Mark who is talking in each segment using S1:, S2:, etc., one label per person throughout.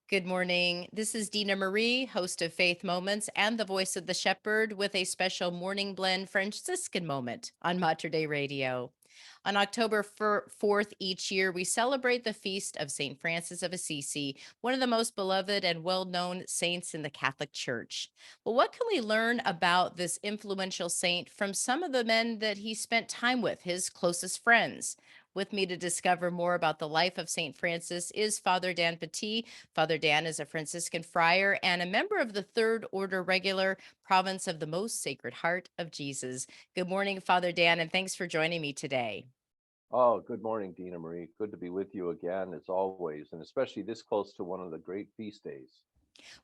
S1: Good morning. This is Dina Marie, host of Faith Moments and the voice of the shepherd, with a special morning blend Franciscan moment on Mater Dei Radio. On October 4th each year, we celebrate the feast of St. Francis of Assisi, one of the most beloved and well known saints in the Catholic Church. Well, what can we learn about this influential saint from some of the men that he spent time with, his closest friends? With me to discover more about the life of St. Francis is Father Dan Pattee. Father Dan is a Franciscan friar and a member of the Third Order Regular, province of the Most Sacred Heart of Jesus. Good morning, Father Dan, and thanks for joining me today.
S2: Oh, good morning, Dina Marie. Good to be with you again, as always, and especially this close to one of the great feast days.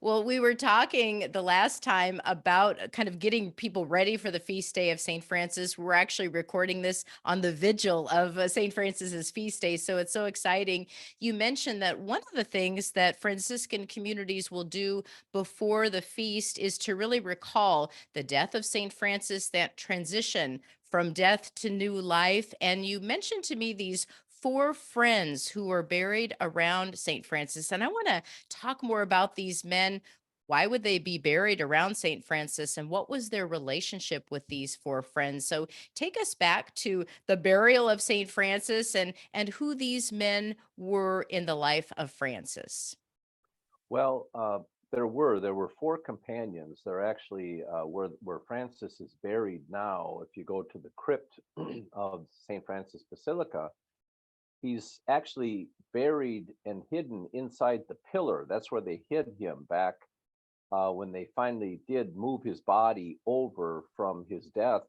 S1: Well, we were talking the last time about kind of getting people ready for the feast day of St. Francis. We're actually recording this on the vigil of St. Francis's feast day. So it's so exciting. You mentioned that one of the things that Franciscan communities will do before the feast is to really recall the death of St. Francis, that transition from death to new life. And you mentioned to me these four friends who were buried around St. Francis. And I want to talk more about these men. Why would they be buried around St. Francis, and what was their relationship with these four friends? So take us back to the burial of St. Francis and who these men were in the life of Francis.
S2: Well, there were four companions. They're actually where Francis is buried now. If you go to the crypt of St. Francis Basilica, he's actually buried and hidden inside the pillar. That's where they hid him back when they finally did move his body over from his death.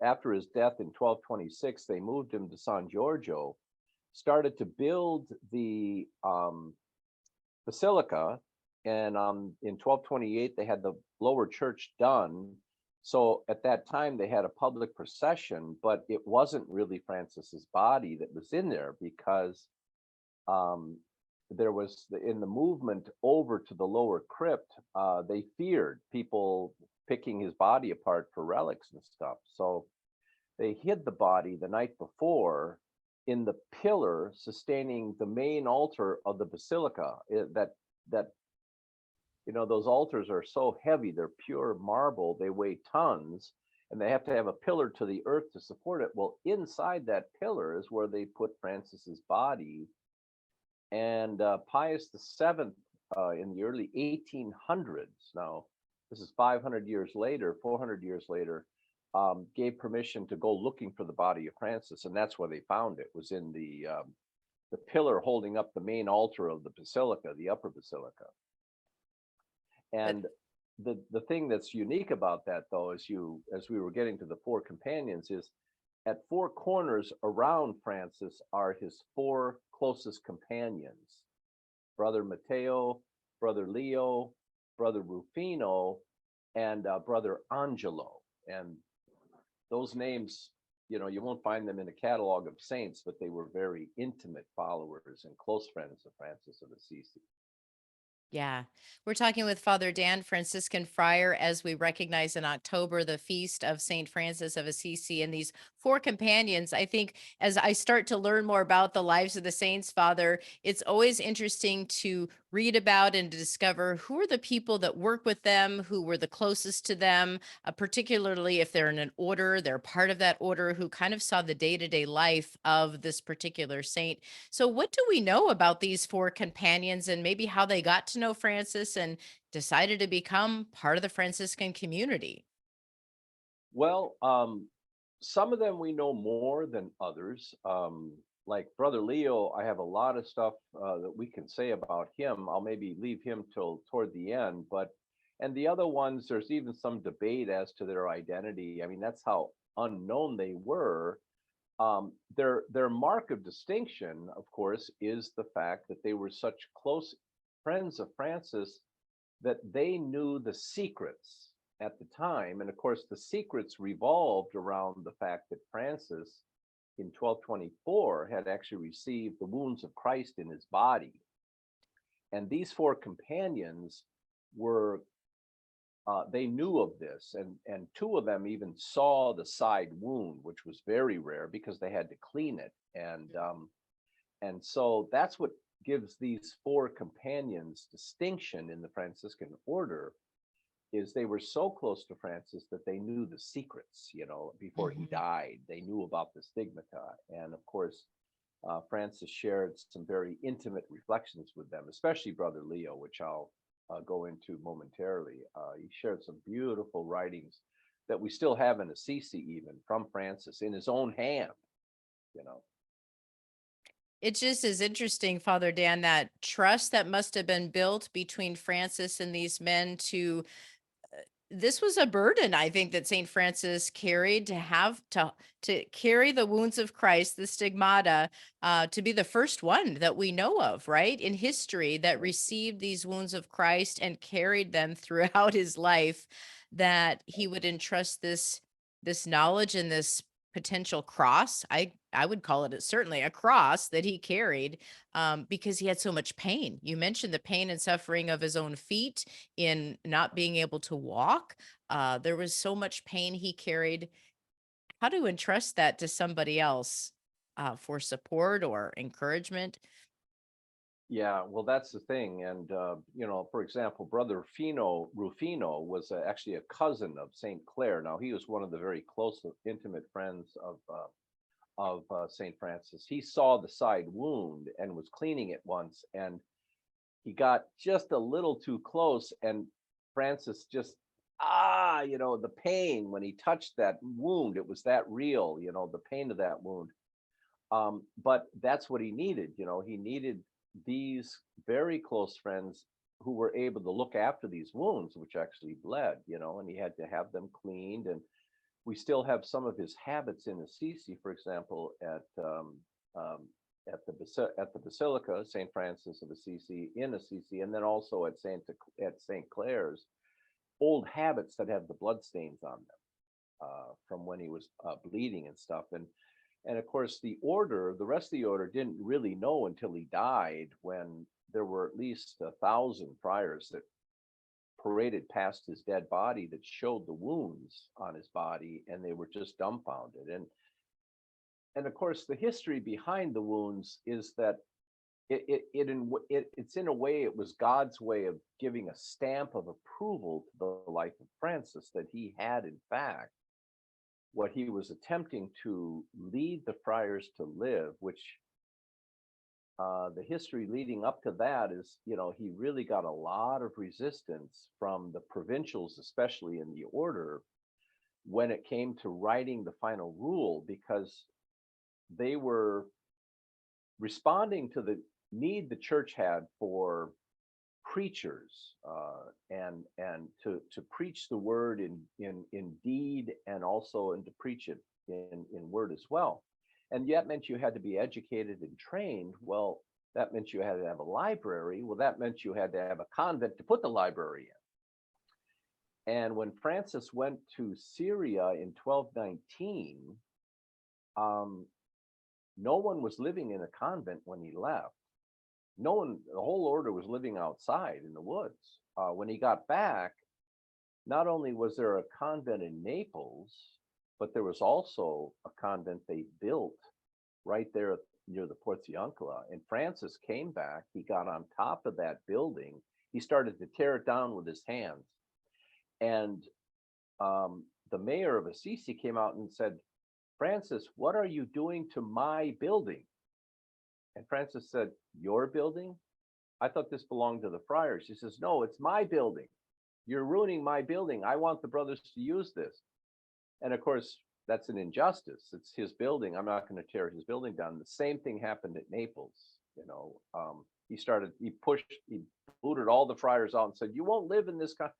S2: After his death in 1226, they moved him to San Giorgio, started to build the basilica, and in 1228 they had the lower church done. So at that time they had a public procession, but it wasn't really Francis's body that was in there because um, there was in the movement over to the lower crypt, they feared people picking his body apart for relics and stuff. So they hid the body the night before in the pillar sustaining the main altar of the basilica. That those altars are so heavy; they're pure marble. They weigh tons, and they have to have a pillar to the earth to support it. Well, inside that pillar is where they put Francis's body, and Pius VII in the early 1800s. Now, this is 500 years later, 400 years later, gave permission to go looking for the body of Francis, and that's where they found it. Was in the pillar holding up the main altar of the basilica, the upper basilica.
S1: But
S2: And the thing that's unique about that, though, as we were getting to the four companions, is at four corners around Francis are his four closest companions: Brother Matteo, Brother Leo, Brother Rufino, and Brother Angelo. And those names, you won't find them in a catalog of saints, but they were very intimate followers and close friends of Francis of Assisi.
S1: yeah, we're talking with Father Dan, Franciscan Friar, as we recognize in October the feast of St. Francis of Assisi and these four companions. I think as I start to learn more about the lives of the saints, Father, it's always interesting to read about and to discover who are the people that work with them, who were the closest to them, particularly if they're in an order, they're part of that order, who kind of saw the day to day life of this particular saint. So, what do we know about these four companions and maybe how they got to know Francis and decided to become part of the Franciscan community?
S2: Well, some of them we know more than others. Like Brother Leo, I have a lot of stuff that we can say about him. I'll maybe leave him till toward the end, and the other ones, there's even some debate as to their identity. I mean, that's how unknown they were. Their mark of distinction, of course, is the fact that they were such close friends of Francis that they knew the secrets at the time. And of course, the secrets revolved around the fact that Francis in 1224 had actually received the wounds of Christ in his body. And these four companions were, they knew of this, and two of them even saw the side wound, which was very rare because they had to clean it. And so that's what gives these four companions distinction in the Franciscan order is they were so close to Francis that they knew the secrets, before he
S1: Mhm.
S2: died. They knew about the stigmata. And of course, Francis shared some very intimate reflections with them, especially Brother Leo, which I'll go into momentarily. He shared some beautiful writings that we still have in Assisi, even from Francis in his own hand, you know.
S1: It just is interesting, Father Dan, that trust that must have been built between Francis and these men to this was a burden, I think, that Saint Francis carried to have to carry the wounds of Christ, the stigmata, to be the first one that we know of, right, in history that
S2: Right.
S1: received these wounds of Christ and carried them throughout his life. That he would entrust this knowledge and this potential cross. I would call it certainly a cross that he carried, because he had so much pain. You mentioned the pain and suffering of his own feet in not being able to walk. There was so much pain he carried. How to entrust that to somebody else for support or encouragement?
S2: Yeah, well, that's the thing. And, for example, Brother Rufino was actually a cousin of St. Clare. Now, he was one of the very close, intimate friends of St. Francis. He saw the side wound and was cleaning it once, and he got just a little too close, and Francis just, the pain when he touched that wound, it was that real, the pain of that wound. But that's what he needed. He needed these very close friends who were able to look after these wounds, which actually bled, and he had to have them cleaned. And we still have some of his habits in Assisi, for example, um, at the Basilica Saint Francis of Assisi in Assisi, and then also at Saint Clare's, old habits that have the blood stains on them from when he was bleeding and stuff. And of course, the rest of the order didn't really know until he died, when there were at least 1,000 friars that paraded past his dead body that showed the wounds on his body, and they were just dumbfounded. And of course, the history behind the wounds is that it's in a way, it was God's way of giving a stamp of approval to the life of Francis, that he had in fact what he was attempting to lead the friars to live, which the history leading up to that is, he really got a lot of resistance from the provincials, especially in the order, when it came to writing the final rule, because they were responding to the need the church had for preachers, and to preach the word in deed, and also and to preach it in word as well. And yet meant you had to be educated and trained. Well, that meant you had to have a library. Well, that meant you had to have a convent to put the library in. And when Francis went to Syria in 1219, um, no one was living in a convent when he left. No one, the whole order was living outside in the woods. When he got back, not only was there a convent in Naples, but there was also a convent they built right there near the Portiuncula. And Francis came back, he got on top of that building, he started to tear it down with his hands. And the mayor of Assisi came out and said, "Francis, what are you doing to my building?" And Francis said, "Your building? I thought this belonged to the friars." He says, "No, it's my building. You're ruining my building. I want the brothers to use this." And of course, that's an injustice. It's his building. I'm not going to tear his building down. The same thing happened at Naples. He booted all the friars out and said, "You won't live in this country."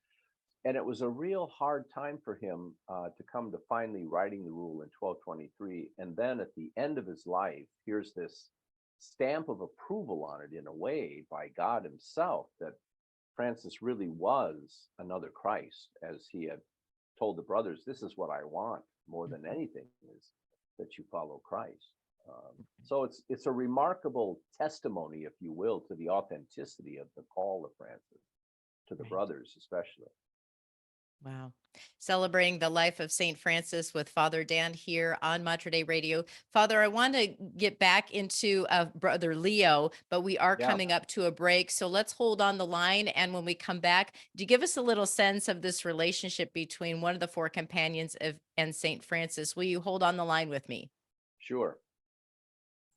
S2: And it was a real hard time for him to come to finally writing the rule in 1223. And then at the end of his life, here's this stamp of approval on it, in a way, by God himself, that Francis really was another Christ, as he had told the brothers, "This is what I want more than anything, is that you follow Christ." So it's a remarkable testimony, if you will, to the authenticity of the call of Francis, to the
S1: Right.
S2: brothers especially.
S1: Wow. Celebrating the life of St. Francis with Father Dan here on Mater Dei Radio. Father, I want to get back into Brother Leo, but we are
S2: Yeah,
S1: coming up to a break. So let's hold on the line. And when we come back, do you give us a little sense of this relationship between one of the four companions of and St. Francis? Will you hold on the line with me?
S2: sure.